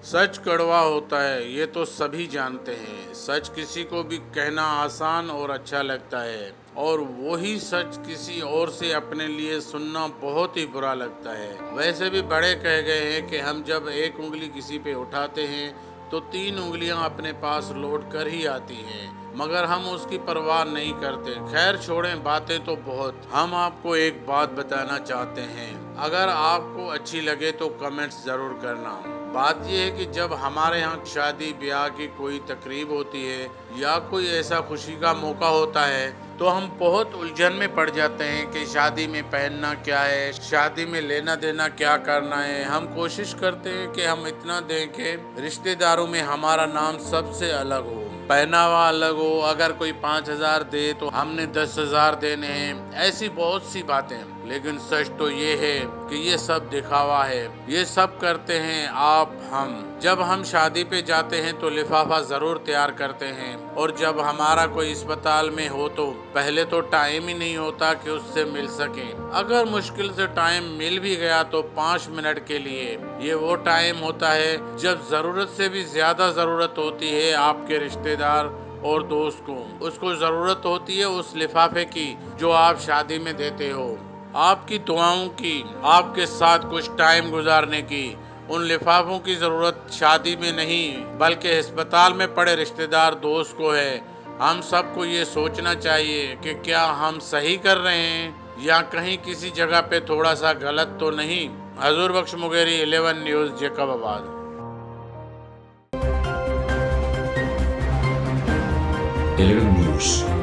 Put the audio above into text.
सच कड़वा होता है, ये तो सभी जानते हैं। सच किसी को भी कहना आसान और अच्छा लगता है, और वही सच किसी और से अपने लिए सुनना बहुत ही बुरा लगता है। वैसे भी बड़े कह गए हैं कि हम जब एक उंगली किसी पे उठाते हैं तो 3 उंगलियां अपने पास लौट कर ही आती हैं, मगर हम उसकी परवाह नहीं करते। खैर छोड़ें, बातें तो बहुत। हम आपको एक बात बताना चाहते हैं, अगर आपको अच्छी लगे तो कमेंट्स ज़रूर करना। बात यह है कि जब हमारे यहाँ शादी ब्याह की कोई तकरीब होती है या कोई ऐसा खुशी का मौका होता है तो हम बहुत उलझन में पड़ जाते हैं कि शादी में पहनना क्या है, शादी में लेना देना क्या करना है। हम कोशिश करते हैं कि हम इतना दें कि रिश्तेदारों में हमारा नाम सबसे अलग हो, पहनावा अलग हो। अगर कोई 5,000 दे तो हमने 10,000 देने हैं। ऐसी बहुत सी बातें। लेकिन सच तो ये है कि ये सब दिखावा है, ये सब करते हैं आप हम। जब हम शादी पे जाते हैं तो लिफाफा जरूर तैयार करते हैं, और जब हमारा कोई अस्पताल में हो तो पहले तो टाइम ही नहीं होता कि उससे मिल सके। अगर मुश्किल से टाइम मिल भी गया तो 5 मिनट के लिए। ये वो टाइम होता है जब जरूरत से भी ज्यादा जरूरत होती है आपके रिश्तेदार और दोस्त को। उसको जरूरत होती है उस लिफाफे की जो आप शादी में देते हो, आपकी दुआओं की, आपके साथ कुछ टाइम गुजारने की। उन लिफाफों की जरूरत शादी में नहीं बल्कि अस्पताल में पड़े रिश्तेदार दोस्त को है। हम सबको ये सोचना चाहिए कि क्या हम सही कर रहे हैं या कहीं किसी जगह पे थोड़ा सा गलत तो नहीं। हजूर बख्श मुगेरी, 11 न्यूज़, जेकबाबाद। 11 News।